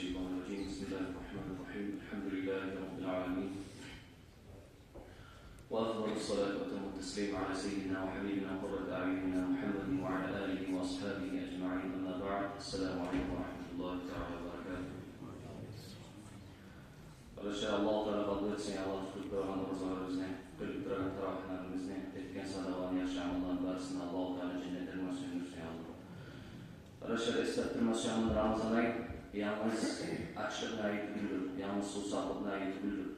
الشيطان الرجيم بسم الله الرحمن الرحيم الحمد لله رب العالمين وأفضل الصلاة وأتم التسليم على سيدنا وحبيبنا وقرة أعيننا محمد وعلى آله وأصحابه أجمعين أما بعد السلام عليكم ورحمة الله تعالى وبركاته. Arkadaşlar Allah-u Teala kabul etsin. Allah tutup bırakan rızalarımızı, kırıp bırakan taraflarımızı, etken sadavan yaşayanların karşısında Allah-u Teala cennetten mahsulünüzü Allah. Arkadaşlar estağfirullah Ramazan ayı yalnız açlık ayı değildir, yalnız susaklık ayı değildir.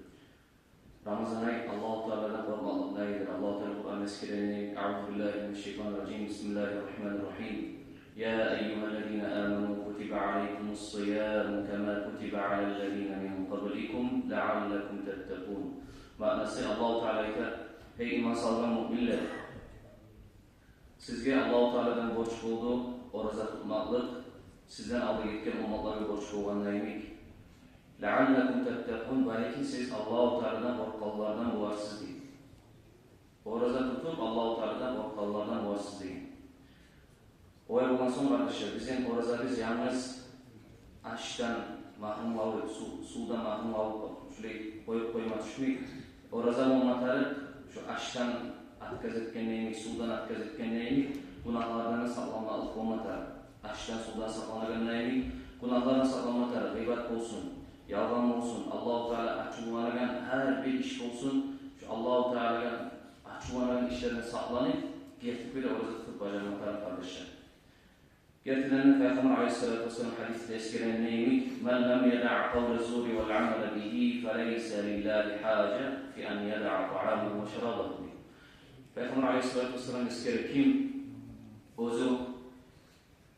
Ramazan ayı Allah-u Teala'dan korkmalık ayıdır. Allah-u Teala Kur'an eskereni Euzubillahimineşşeytanirracim Bismillahirrahmanirrahim. Ya eyyühellezine amenu kutibe aleykumus-siyamu kema kutibe alellezine min qablikum leallekum tettekûn. Ma'nası Allah-u Teala'ya hey iman salgan müminler, sizge Allah-u Teala'dan borç buldu, oraza tutmaklık, sizden aldı gitken ummatları borç bulganlar emek. لَعَلَّكُمْ تَتَّقُونَ Belki siz Allah-u Teala'dan korkallardan muvarsız deyin. Oraza tutup Allah-u Teala'dan korkallardan muvarsız deyin. O yapılan son kardeşler, bizim oraza biz yalnız aşktan mahrum alıp, sudan mahrum alıp, şöyle koyup koyma düşmeyip, oraza olmatarıp, şu aşktan atkaz etken neymiş, sudan atkaz etken neymiş, günahlardan saklanmalık olmatarıp, aşktan sudan saklanagan neymiş, günahlardan saklanmatarıp, gıybat olsun, yalgan olsun, Allah-u Teala açıklanan her bir iş olsun, şu Allah-u Teala'nın açıklanan işlerine saklanıp, getirip bile orada tutup bacağınlıklar kardeşler. Gerçekten Peygamber Aleyhisselatü Vesselam hadiste eskeren neymiş? Men lem yeda'a kavle zuri vel amele bihi feleyse lillahi hace fi en yeda'a ta'amuhu ve şerabahu. Peygamber Aleyhisselatü Vesselam eskeren kim? Özü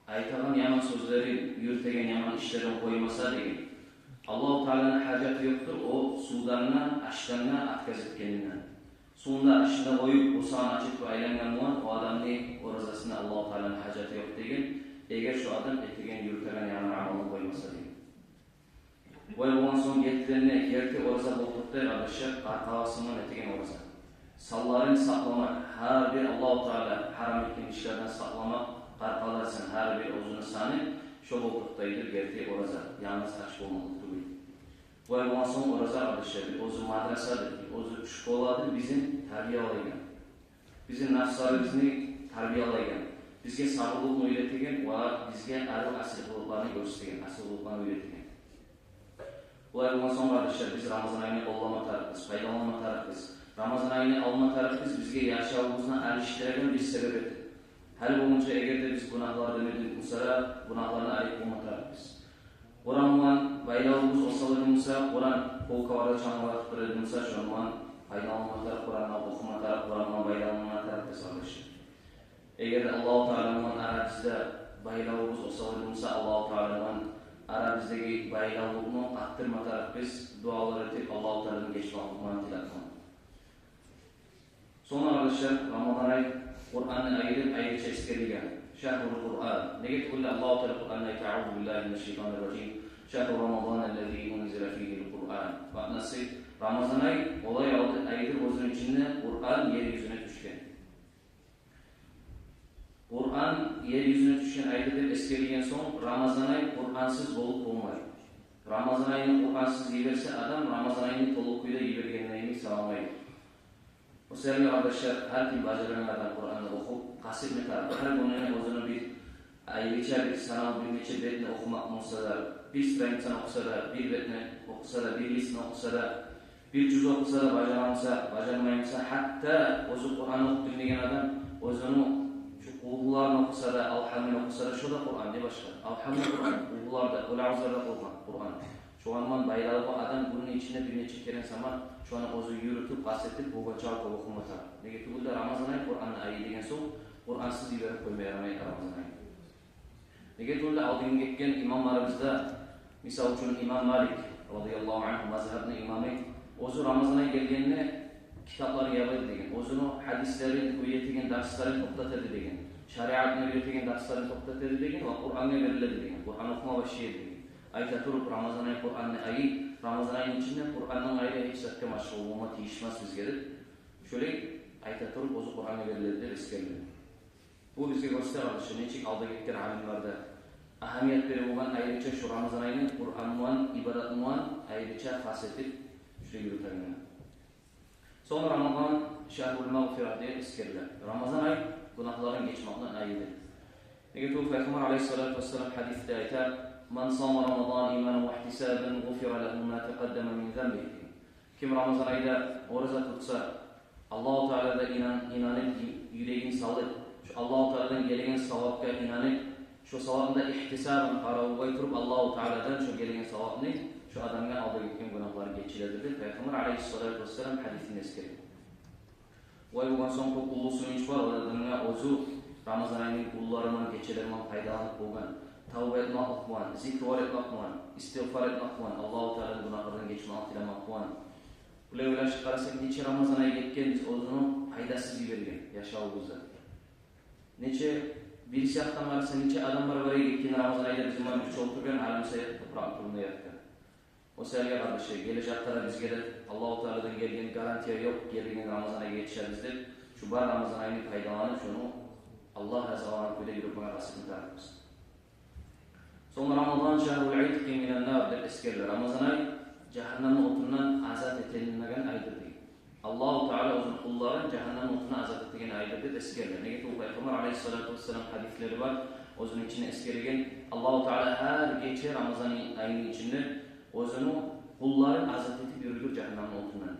aytagan yaman sözleri, yürütegen yaman işlerin koymasa değil. Allah-u Teala'nın haceti yoktur, o sudanına, aşklarına atkaz etkeninden. Suunda aşkına koyup, ursağını açıp ve aylangan olan o adamın orazasına Allah-u Teala'nın haceti yok degen, eğer şu adam etkigen yürütegen yaman amalını koymasa değil. Ve ondan son getirenine gerti oraza boğdukta arkadaşlar, arkavasından etkigen oraza. Sallarını saklamak, her bir Allah-u Teala haram etken işlerden saklamak, arkalarsın her bir uzun sani, şu boğduktaydır gerti oraza, yalnız aşk olmalıdır. Bu aydan sonra orası arkadaşlar, o madrasadır, o şkoladır, bizim terbiye alaygen. Bizim nafsları bizni terbiye alaygen. Bizge sabırlıqını öğretigen ve bizge arı asırlıqlarını göstergen, asırlıqlarını öğretigen. Bu aydan sonra arkadaşlar, biz Ramazan ayını ollama tarafız, faydalanma tarafız. Ramazan ayını alma tarafız, bizge yaşamımızdan eriştiregen bir sebep etti. Her bulunca eğer de biz günahlar demedik, musara günahlarına ait olma tarafız. Oranman bayramımız olsalarımızsa, oran kol kavarda çanılar tutturduğumuzsa şu an faydalanma taraf, Kur'an'la okuma taraf, Kur'an'la bayramına taraf hesaplaşır. Eğer Allah-u Teala'nın aramızda bayramımız olsalarımızsa, Allah-u Teala'nın aramızdaki bayramını arttırma taraf biz dualar edip Allah-u Teala'nın geçmanlığına dilatman. Sonra arkadaşlar Ramazan ayı Kur'an'ın ayrıca eskerigen. Şehrul Kur'an. Nege kulle Allah-u Teala Kur'an'la Eûzu billahi mineşşeytanirracim. Şehrul Ramazanellezî unzile fîhil Kur'an. Manası Ramazan ayı olay ayıdır onun içinde Kur'an yeryüzüne düşken. Kur'an yeryüzüne düşken ayıdır eskerigen son Ramazan ayı Kur'ansız olup olmaz. Ramazan ayını Kur'ansız yiverse adam Ramazan ayını tolukuyla yivergenliğini sağlamayır. O sebeple arkadaşlar her kim bacaranlardan Kur'an'ı okup kasıtlı tarafı her bunun özünü bir ayrıca bir sanal bir neçe betini okumak olsa da bir sırayınsan okusa da bir betini okusa da bir lisini okusa da bir cüz okusa da bacaranmayımsa hatta özü Kur'an'ı okup dinleyen adam özünü şu kullarını okusa da Alhamdülillah okusa da şu da Kur'an ne başka Alhamdülillah Kur'an kullarda kulağızlarda Kur'an şu an bayrağı adam bunun içinde bir neçe kere zaman şu an özü yürütüp kastetip bu geçer kolu okumata. Nege bu da Ramazan ayı Kur'an ayı degen soň Kur'ansız yiberip koymayamaydı Ramazan ayı. Nege bu da aldığın geçken imamlarımızda misal üçün İmam Malik radıyallahu anh mazhabının imamı özü Ramazan ayı geldiğinde kitapları yazdı degen. Özünü hadisleri öğretigen derslerini toplatırdı degen. Şeriatını öğretigen derslerini toplatırdı degen ve Kur'an'a verildi degen. Kur'an okuma başlaydı degen. Ayta turup Ramazan ayı Kur'an'ın ayı Ramazan ayının içinde Kur'an'ın ayıyla hiç sakka maşgul olma tiyişmez bizgedir. Şöyle ayta turup Kur'an'a verildi eskerli. Bu bizge göster arkadaşlar. Neçik aldı gitken alimlerde ahamiyat berip olgan ayrıca şu Ramazan ayının Kur'an muan, ibadat muan ayrıca hasretip şu yürütlerine. Sonra Ramazan şehrul mağfirat diye iskerler. Ramazan ay günahların geçmekten ayıdır. Peki bu Peygamber aleyhissalatu vesselam hadiste ayet "Men sama Ramazan imanen ve ihtisaben gufira lehu ma taqaddama min zenbihi." Kim Ramazan ayında oruç tutsa, Allah-u Teala'da inanıp yüreğini salıp, şu Allah-u Teala'dan gelen savapka inanıp, şu savabında ihtisaben qarab koyturup Allah-u Teala'dan şu gelen savabını şu adamga aldı gitken günahları geçiredir. Peygamber aleyhissalatu vesselam hadisini eskerdi. Vay bu son çok ulu suyunç var, o adamga ozu Ramazan ayının kullarından geçirilmen faydalanıp olgan. Tavba etmek okuan, zikr etmek okuan, istiğfar etmek okuan, Allah-u Teala'nın günahlardan geçmeyi dilemek okuan. Böyle öyle çıkarsak neçe Ramazan ayı geçken biz onun faydasız gibergen yaşağımızda. Neçe birisi yaktan varsa neçe adamlar var geçken Ramazan ayında bizim var bir çoğulturken alim sayıp toprağın turunda yatkan. O sevgi kardeşi gelecekler bizge de Allah-u Teala'dan gelgen garantiya yok. Gelgen Ramazan ayı geçer bizde. Şu bar Ramazan ayını faydalanıp şunu Allah razı böyle bir bana rasını tarafımız. Sonra Ramazan şehrul itqi minen nar der eskerler. Ramazan ayı cehennem otundan azat etilmegen aydır değil. Allah-u Teala uzun kulların cehennem otundan azat ettiğin aydır der eskerler. Nege bu Peygamber aleyhissalatu vesselam hadisleri var. Uzun içine eskergen Allah-u Teala her geçe Ramazan ayının içinde uzunu kulların azat etip yürüdür cehennem otundan.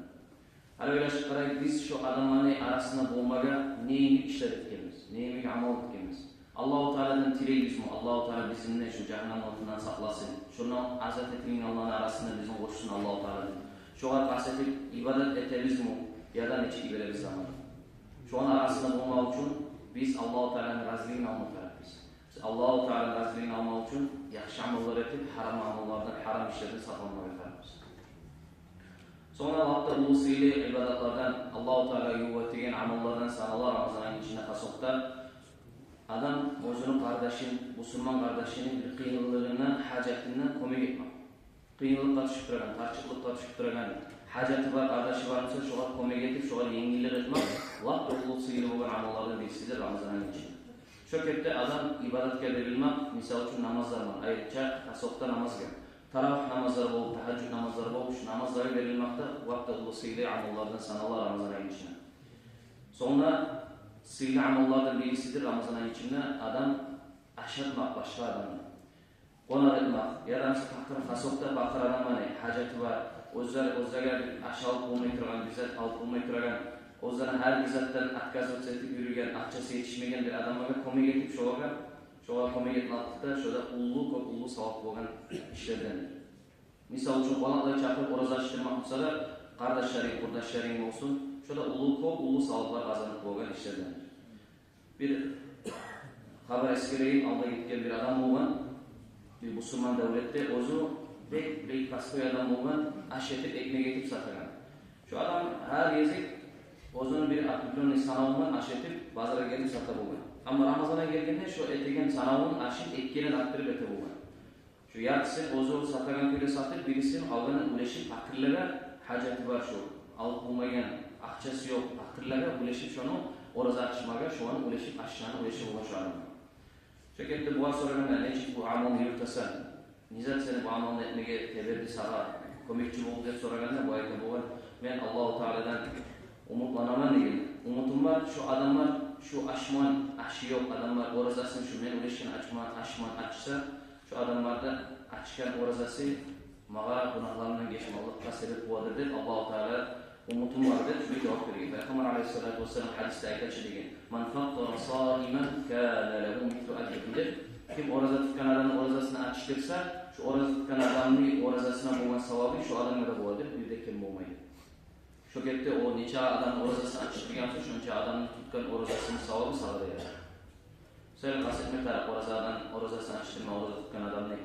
Hala öyle çıkarak biz şu adamların arasında bulmaga neyini işler etkimiz, neyini amal etkimiz. Allah-u Teala'dan tireyiz mi? Allah-u Teala bizimle şu cehennem altından saklasın. Şunu azat ettiğin Allah'ın arasında bizim koşsun Allah-u Teala'dan. Şu an bahsedip ibadet eteriz mi? Ya da neçe ibadet zaman. Şu an arasında bulmak için biz Allah-u Teala'nın razılığını almak tarafıyız. Allah-u Teala'nın razılığını almak için yaxşı amallar etip haram amallardan, haram işlerden saklanmak tarafıyız. Sonra vakti ulusuyla ibadetlerden Allah-u Teala yuvvettiğin amallardan sanalar Ramazan ayının içinde kasokta adam özünün kardeşin, Müslüman kardeşinin bir kıyınlığından, hacetinden komik etmek. Kıyınlıkla düşüp duragan, tarçıklıkla düşüp duragan, haceti var, kardeşi var mısa şoğa komik etip, şoğa yengillik etmek, vakti ulusuyla olan amallardan birisidir Ramazan ayının içinde. Şökette adam ibadetke verilmek, misal için namazlar var, ayrıca kasokta namaz gel. Taravih namazları bulup, teheccüd namazları bulup, şu namazları verilmekte vakti ulusuyla amallardan sanalar Ramazan ayının içinde. Sonra sıyla amallardan birisidir Ramazan ayı içinde adam aşatmak başka adamı. Konar etmek, ya da mesela tahtın kasokta bakır adamı haceti var. Özlerge aşağılık olmayı tırgan, bizzat alıp olmayı tırgan. Özlerine her bizzattan atkaz ötsetip yürüyen, akçası yetişmegen bir adamlara komik etip şoğa komik etmekte şurada ullu savap olan işlerdendir. Misal için balıkları çakıp oraz açtırmak olsa da kardeşlerin, kurdaşların olsun. Şurada ulu savaplar kazanıp olan işlerdendir. Bir haber eskereyin alda gitken bir adam olan, bir Müslüman devlette ozu bek kaskoy adam olan aşetip ekmek etip satagan. Şu adam her gezik ozunun bir akıllının sanavından aşetip bazara gelip satar olan. Ama Ramazan'a geldiğinde şu etegen sanavın aşıp ekkenin aktırıp ete olan. Şu yarısı ozu satagan köyle satıp birisinin algının uleşip akıllara haceti var şu. Alıp bulmayan akçası yok. Akıllara uleşip şunu orası açmaga şu an uleşip aşağına uleşip olan şu an. Şekilde bu sorularına ne çık bu amalını yürütesen, nizat seni bu amalını etmeye teberdi sağa, komikçi oldu diye sorarlar bu ayette bu var. Ben Allah-u Teala'dan umutlanaman değil. Umutum var şu adamlar şu aşı yok adamlar orazasını şu men uleşin aşman açsa şu adamlarda açken orazası mağa günahlarından geçmelikka sebep buadır der Allah-u Teala umutum vardır şu bir cevap veriyor. Peygamber aleyhissalatu vesselam hadiste ayetçi degen "Man fattara saimen kâne lehu mitlu ecridir." Kim oraza tutkan adamın orazasını açtırsa şu oraza tutkan adamın orazasına bulma savabı şu adamda da buadır bir de kim bulmayı. Şu kette o neçe adamın orazasını açtırgansa şunca adamın tutkan orazasının savabı sağlar ya. Söyle bahsetmek taraf orazasını açtırma oraza tutkan adam ne?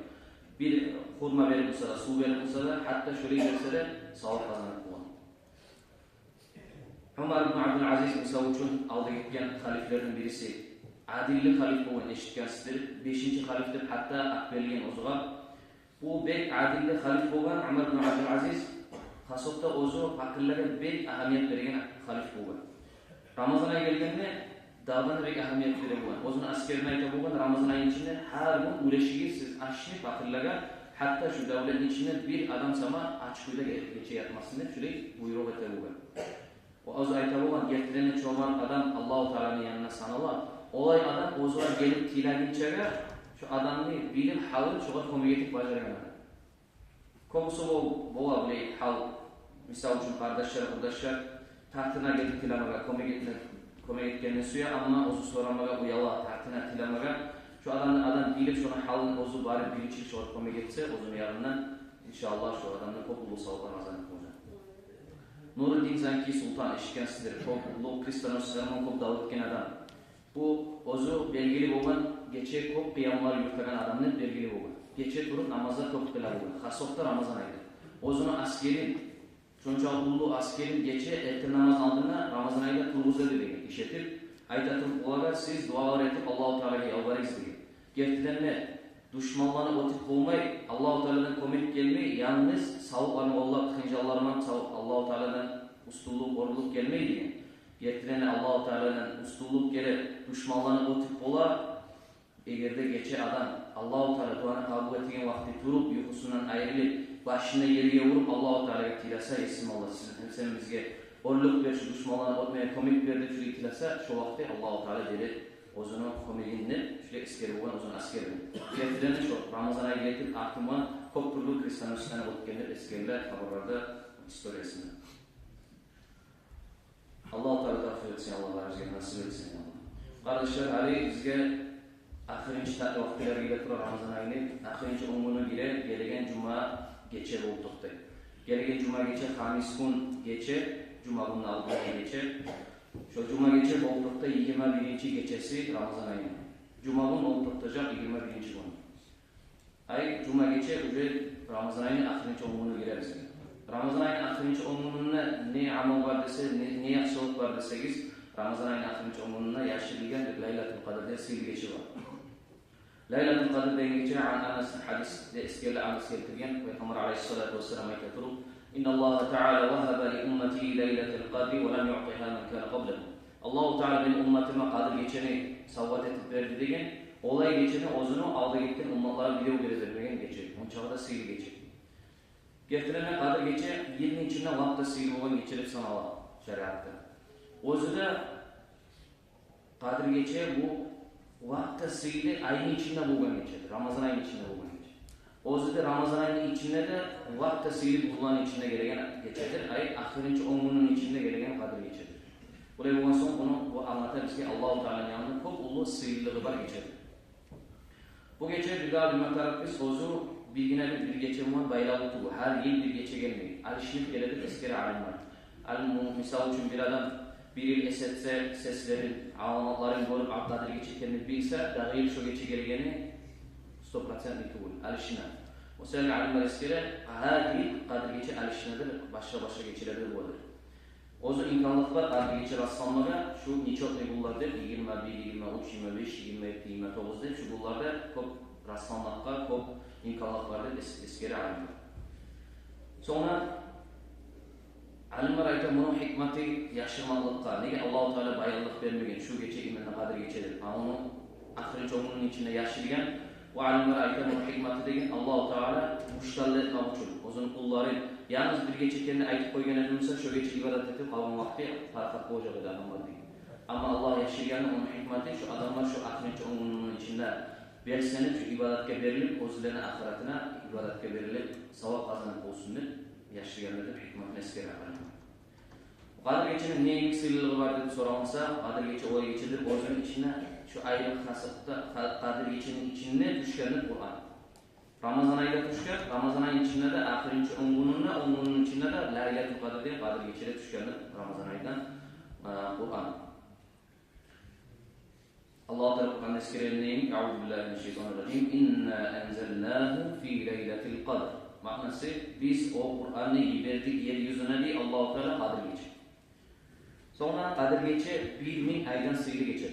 Bir hurma verip olsa da, su verip olsa da, hatta şöyle giderse de savab kazanıp bulan. Ömer ibn Abdülaziz Musavuç'un aldı gitken haliflerden birisi. Adilli halif olan eşitkensidir. 5. haliftir hatta akbelliyen ozuğa. Bu bek adilli halif olan Ömer ibn Abdülaziz kasopta ozu akıllara bek ahamiyet verilen halif olan. Ramazan'a geldiğinde davana bek ahamiyat bera bo'lgan. O'zini askarni aytib bo'lgan Ramazon oyi ichida har kun ulashiga siz ashni faxrlagan, hatto shu davlatning ichida bir odam sama ochko'da kecha yatmasin deb shunday buyruq etib bo'lgan. Va o'zi aytib bo'lgan, getirilgan cho'man odam Alloh taolaning yanına sanaladi. Olay adam o'ziga kelib tilagunchaga shu odamni bilim hali shuga ko'mak etib bajargan. Ko'psi bo'ladi hal misol uchun qardoshlar tartına gelip tilamaga ko'mak etganini suya, ammo o'zi so'ramaga uyala tartına tilamaga shu adam bilib shuni halini o'zi borib birinchi shu ko'mak etsa, o'zini yaridan inshaalloh shu odamni ko'p ulug' savoblar azam bo'ladi. Nuriddin Zanki Sultan eshitgansizlar, ko'p ulug' Kristiyonlarning ko'p da'vat etgan adam. Bu o'zi belgili bo'lgan, kecha ko'p qiyomlar yurtgan odamni belgili bo'lgan. Kecha turib namozlar ko'p qiladi bo'lgan. Xasoqda Ramazon oyida. O'zini askeri shuncha ulug' askeri kecha erta namoz oldinda Ramazon oyida turg'izadi degan. Eshitib, aytdim, ularga siz duolar etib Alloh taolaga yolboringiz degan. Gertilerine düşmanlarını o'tib qo'ymay, Alloh taoladan ko'mak kelmay, yalnız savoblarni Alloh qiyinchiliklardan Alloh taoladan ustunlik, o'rnlik kelmay degan. Gertilerine Alloh taoladan ustunlik kelib, düşmanlarni o'tib bo'la, eğerde kecha adam Alloh taolo duoni qabul etgan vaqtda turib, uyqusidan ayrilib, başını yerga urib Alloh taolaga tilasa, "Bismillah, sen bizga o'rnlik ber, shu düşmanlarni o'tmay ko'mak ber" deb tilasa, shu vaqtda Alloh taolo berib o'zini ko'magini shunday askar bo'lgan o'zini askari. Gertilerine shu Ramazon oyiga yetib ahtimon ko'p turli kristiyonlardan o'tganlar askarlar xabarlarda istoriyasini. Alloh taolo tavfiq etsin, Alloh bizga nasib etsin. Qardoshlar, hali bizga oxirinchi vaqtlarga kelib turib Ramazon oyining oxirinchi 10 kuniga kelgan juma kecha bo'lib turibdi. Kelgan juma kecha xamis kun kecha, juma kuni oldingacha şu cuma gece Boltok'ta 21. gecesi Ramazan ayı. Cuma gün Boltok'ta 21. gün. Ay cuma gece ücret Ramazan ayının ahirinci 10 günü gireriz. Ramazan ayının ahirinci 10 gününe ne amal var dese, ne yaxşılık var deseniz, Ramazan ayının ahirinci 10 gününe yaşılıyken bir Laylatul Qadr'da sil geçi var. Laylatul Qadr'da geçen Anas hadiste eskerle Anas getirgen Peygamber Aleyhisselatü Vesselam ayettirup إن الله تعالى وهب لأمتي ليلة القدر ولم يعطها من كان قبلهم. Allah Teala benim ümmetime kadir geçeni savvat etip verdi degen, olay geçeni ozunu aldı gittin ummatlara video verdirmegen geçer. Onun çağda sihir geçer. Getirene kadir geçe yılın içinde vakta sihir olan geçirip sanala şeriatta. Ozu da kadir geçe bu vakta sihiri ayın içinde bulgan geçer. Ramazan ayın içinde bulgan. Ozu da Ramazan ayının içinde de vakta sihir bulan içinde gereken geçerdir. Ay ahirinci 10 günün içinde gereken kadir geçerdir. Buraya bundan sonra bunu anlatır ki Allah-u Teala'nın yanında çok ulu sihirli var geçerdir. Bu geçer bir daha bilmek tarafı sözü bilgine bir geçer var bayrağı tuğu. Her yıl bir geçe gelmeyi. Alişlik geledir eskeri alim var. Misal için bir adam bir yıl esetse seslerin, alamatların görüp kadir geçerkenini bilse, daha yıl şu geçe gelgeni 100% tuğul. Alişine. O sebeple alimler eskere her yıl kadir geçe alişinedir, başka geçirebilir olur. Ozu imkanlıklar kadir geçe rastlanmaga şu niçot nebullarda 21, 23, 25, 27, 29 deyip şu bullarda çok rastlanmakta, çok imkanlıklarda eskere alimler. Sonra alimler ayta bunun hikmeti yaşamalıkta. Nege Allah-u Teala bayarlık vermegen şu geçe imanına kadir geçedir. Onu ahirinci onun içinde yaşırgen o alimler ayta bunun hikmeti degen Allah-u Teala muştallı etmek için uzun kulları yalnız bir geçe kendine aytıp koygan edilmişse şu geçe ibadet edip kalan vakti tarifat koyacak adamlar değil. Ama Allah yaşırgen onun hikmeti şu adamlar şu ahirinci onun içinde belsenip şu ibadetke verilip özlerine ahiretine ibadetke verilip savap kazanıp olsun deyip yaşırgenlerdir hikmetini eskere alimler. Kadir geçenin ne yükseliliği var dedi soramasa, kadir geçe olay geçedir özünün içine şu ayrı hasıfta kadir geçenin içinde düşkendir Kur'an. Ramazan ayında düşken, Ramazan ayının içinde de ahirinci 10 gününde, 10 günün içinde de Laylatul Qadr diye kadir geçede düşkendir Ramazan ayından Kur'an. Allah Teala Kur'an eskereleyim. Euzubillahimineşşeytanirracim. İnna enzelnahu fi leyletil qadr. Manası biz o Kur'an'ı verdik yeryüzüne diye Allah Teala kadir geçer. Sonra kadir geçe 1000 aydan sıyırı geçer.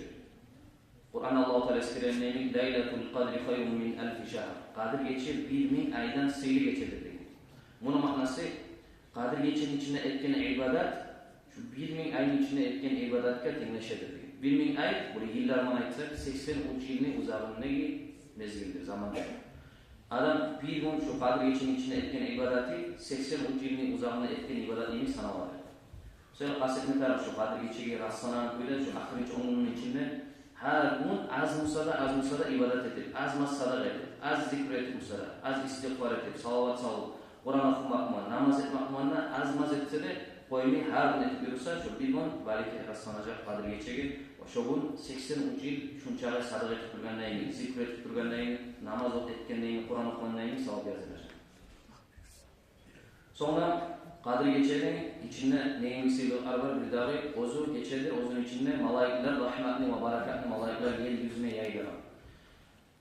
Kur'an Allah Teala eskereleyim. Leyletul qadri hayrun min elfi şehr. Kadir geçe 1000 aydan sıyırı geçer dedi. Bunun manası kadir geçenin içinde etken ibadet şu 1000 ayın içinde etken ibadetle tengleşedir dedi. 1000 ay, bu yillar bilan aytsak 83 yilning uzag'indagi mezgildir, zamondir. Adam bir gün şu Qadr kechasini ichida etgan ibodati 83 yilning uzag'ida etgan ibodatini sanaladi. Sen qasidni taraf şu Qadr kechaga rassanan qo'yda şu oxirgi 10 kunning ichida har kun az musada ibodat etib, az sadaqa etib, az zikr etib musada, az istig'for etib, salovat solib, Qur'on o'qimoqman, namoz etmoqmandan az etsada qo'yni har kun etib yursa, shu bir kun balki rassanajaq Qadr kechaga o'sha kun 83 yil shunchalik sadaqa etib turgandan keyin, zikr etib turgandan keyin, namoz o'qitgandan keyin, Qur'on o'qigandan keyin savob yoziladi. Sonra Qadr kechaning ichida neymi siyliqlar var, bir dağı o'zi kechadir, o'zining ichida malaikalar rahmatni va barakatni malaikalar yer yuzine yaydilar.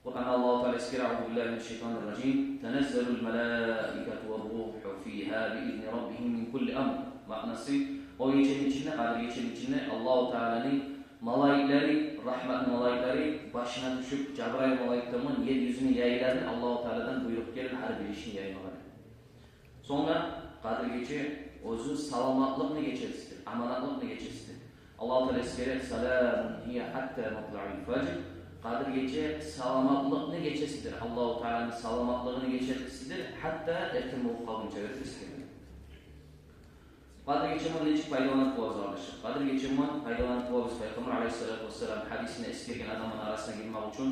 Qur'on Alloh taolo eskira'u billahi minash shaytonir rojim, tanazzalul malaikatu var ruhu fiha bi'izni robbihim min kulli amr. Ma'nosi o kechaning ichida, Qadr kechaning ichida Alloh taolaning malaikalari, rahmatni malaikalari boshina tushib, Jabrayil malaika tomon yer yuzini yayladi, Alloh taoladan buyruq kelib har bir ishni yaymagan. Sonra Qadr kecha o'zi salomatlikni kechasidir, amonatlikni kechasidir. Alloh taolo eskirib, salamun hiya hatta matla'il fajr. Qadr kecha salomatlikni kechasidir. Alloh taolaning salomatligini kechasidir, hatta erkin bo'lib qolguncha eskirib. Qadr kechaning necha paydolat bo'zolishi. Qadr kechaning paydolat bo'lish Payg'ambar alayhisolatu vassalam hadisini estirgan odamlar orasiga girmoq uchun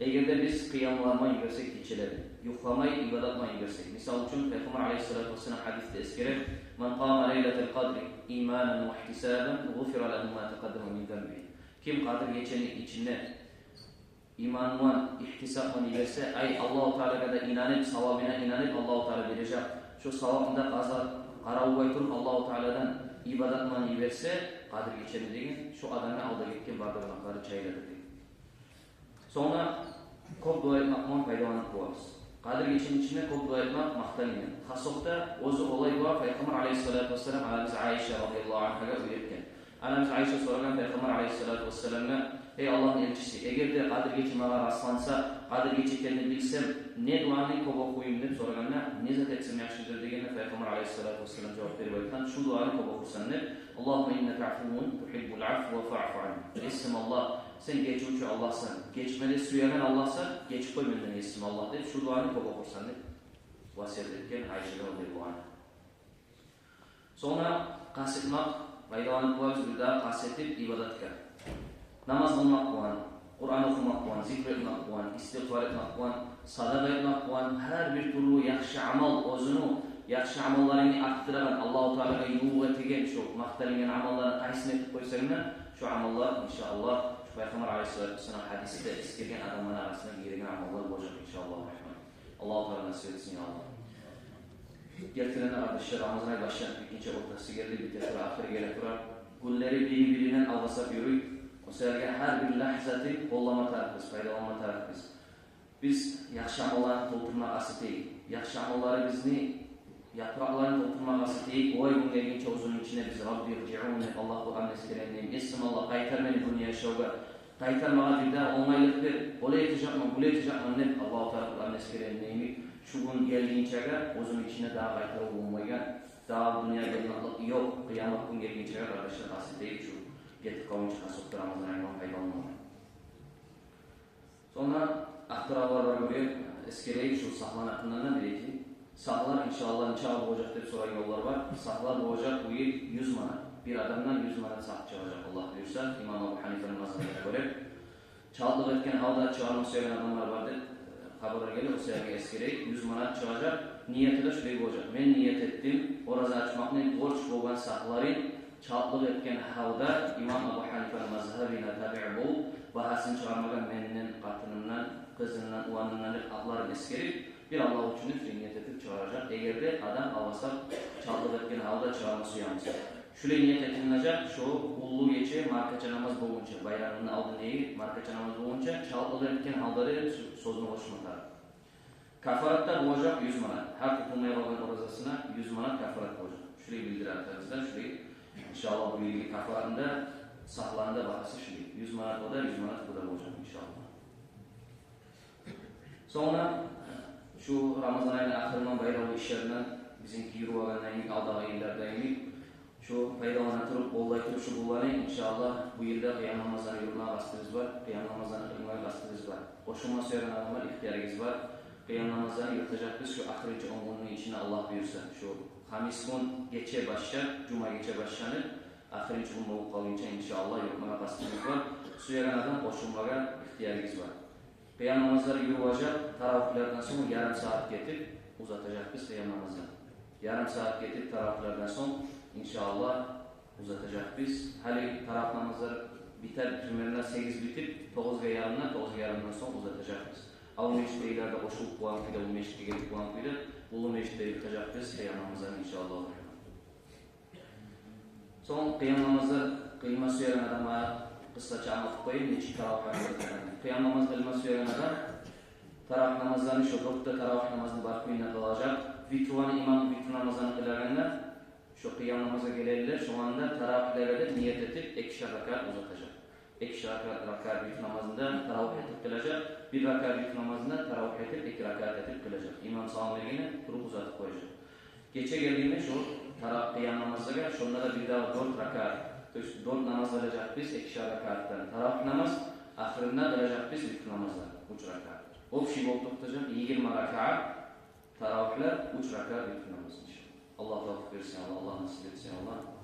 eğer biz qiyamlardan yürürsek keçileri, yuxlamay ibadatdan yürürsek. Misal için Peygamber aleyhissalatu vesselam hadiste eskere "Men qama leyletel qadri imanan ve ihtisaban gufira lahu ma taqaddama min dhanbi." Kim Qadr kechaning içinde imanla, ihtisabla yürürse, ay Allah-u Teala'ya da inanıp, savabına inanıp Allah-u Teala verecek. Şu savabında qaravubay turib Allah-u Teala'dan ibadatla yürürse, Qadr kechaning degan şu adamın alda ketgan bardoqlari chayladir. Sonra ko'p duo etmoqdan foydalanib bo'lamiz. Qadr kechaning ichida ko'p duo etmoq maqtalgan. Xasoqda o'zi olay bor, Payg'ambar alayhisolatu vassalam anamiz Aisha radhiyallohu anhaga o'yetgan. Anamiz Aisha so'ragan Payg'ambar alayhisolatu vassalamga: "Ey Allohning elchisi, agarda Qadr kecha menga rastlansa, Qadr kecha ekanini bilsam, ne duoni ko'p o'qiyim?" deb so'raganda, "Nizat etsam yaxshidir" deganda Payg'ambar alayhisolatu vassalam javob berib aytgan, "Shu duoni ko'p o'qirsan deb, Allohumma innaka afuwun tuhibbul afwa fa'fu anni." Esm Allah, sen geçici Allah'san, geçmeli suyagan Allah'san, geçip koy benden esm Allah deb, şu duanı ko'p o'qirsan deb vasiyat etgan Aisha radhiyallohu anha. Sonra qasetmoq, bayronlik bo'lib, burada qasetib ibodatga. Namoz o'qimoq bilan, Qur'on o'qimoq bilan, zikr etmoq bilan, istig'for etmoq bilan, sadaqa etmoq bilan, har bir turli yaxshi amal o'zini yaxshi amallarini arttiragan, Alloh taolaga yo'lga tegan shu maqtalgan amallarni qaysini etib qo'ysanglar, shu amallar inshaalloh Peygamber aleyhissalatu vesselam hadisinde eskirgen adamın arasında girgen amallar olacak inşallah. Allah-u Teala nasip etsin ya Allah. Getiren arkadaşlar Ramazan ayı başlayan ikinci ortası geldi, bir tekrar ahir gele durar. Gülleri birbirinden algasap yürüyüp, o seferge her bir lahzatı kollama tarafız, faydalanma tarafız. Biz yaxşı amallarını doldurmak asıl değil. Yaxşı amalları bizni yapraklarını doldurmak asıl değil. O ay gün gelgince uzun içinde biz Rabbi rci'un Allah Kur'an eskeleneyim. Esm Allah kaytar beni dünya şovga. Kaytarmağa bir daha onaylık bir. Olay etecekman, bulay etecekman ne? Allah-u Teala Kur'an eskeleneyim. Şu gün gelgince uzun içinde daha kaytar olunmayan, daha dünya gelginlik yok. Kıyamet gün gelgince arkadaşlar asıl değil şu. Getir kavunç kasıptı Ramazan ayından faydalanmalı. Sonra aktarlar var böyle eskeleyip şu sahlan hakkında ne dedi? Sahlar inşallah olacak diye soran yollar var. Sahlar olacak bu yıl 100 manat. Bir adamdan 100 manat sah çıkacak Allah buyursa. İmam Ebu Hanife'nin mazhabına göre. Çaldık etken halda çağırmak söyleyen adamlar vardı. Kabara gelip o seferge eskereyip 100 manat çıkacak. Niyeti de şöyle olacak. Ben niyet ettim. Orası açmakla borç olan sahları çaldık etken halda İmam Ebu Hanife'nin mazhabına tabi' bol. Bahasını çıkarmadan meninin, katınından, kızından, ulanından adlarını eskerip bir Allah için niyet edip çağıracak. Eğer de adam avasa çaldık etken halda çağırması uyanmışsa. Şöyle niyet edilinecek, şu ullu geçe markaça namaz boğunca, bayramının aldı neyi markaça namaz boğunca çaldık etken halları sözünü oluşmatar. Kafaratlar olacak 100 manat. Her tutulmaya bağlı orazasına 100 manat kafarat olacak. Şöyle bildir arkadaşlar, şöyle inşallah bu ilgi kafaratında sahlarında bahası şöyle 100 manat o da 100 manat bu da olacak inşallah. Sonra şu Ramazan ayının ahirinden bayramı işlerinden bizimki yürüyenlerinin aldığı illerdeydik. Şu faydalana turib, bollay turib shu bo'lgani inshaalloh bu yilda qiyam namozini yurmay qasdingiz bor, qiyam namozini qilmay qasdingiz bor. Qo'shilma so'ragan odamlar ixtiyoringiz bor. Qiyam namozini yurtajaqmiz shu oxirgi 10 kunning ichida Alloh buyursa. Shu xamis kungacha boshlab, jumagacha boshlanib, oxirgi kun bo'lib qolguncha inshaalloh yurmay qasdingiz bor. So'ragan odam qo'shilmaga ixtiyoringiz bor. Qiyam namozlari yurib, taravihlardan so'ng yarim soat ketib uzatacakmiz qiyam namozini. Yarım saat ketib taravihlardan so'ng inshaalloh uzatacakmiz. Hali taravih namozlari biter, jumlalar 8 bitib 9:30dan 9:30dan so'ng uzatacakmiz. Al meşhurlarda qo'shilib qo'ygan kuyda, bu meşhurga kelib qo'ygan kuyda, bu meşhurda yutacakmiz qiyam namozini inshaalloh. So'ng qiyam namozi qilmasi yo'lan odamga qisqacha anlatib qo'yib, necha taravih qiladi. Qiyam namozi qilmasi yo'lan odam taravih namozlarini shu to'rtta taravih namozini bar kuyida qilajak. Vitruvani imam vitru namazını kılarkenler şu qiyam namaza gelirler. Şu anda taravihlerinde niyet edip 2 rakat uzatacak. 2 rakat vitru namazında taravih edip kılacak. 1 rakat vitru namazında taravih edip 2 rakat edip kılacak. İmam sağlamlığını kurup uzatıp koyacak. Geçe geldiğinde şu taravih qiyam namazına şunda da bir daha 4 rakat. 4 namaz kılacak biz 2 rakattan. Taravih namaz ahirinde kılacak biz vitru namazlar 3 rakat. O şey bol tutacak 20 rakat. Taravihler 3 rakat bitmemiz inşallah. Allah tavfik versin, Allah nasip etsin, Allah.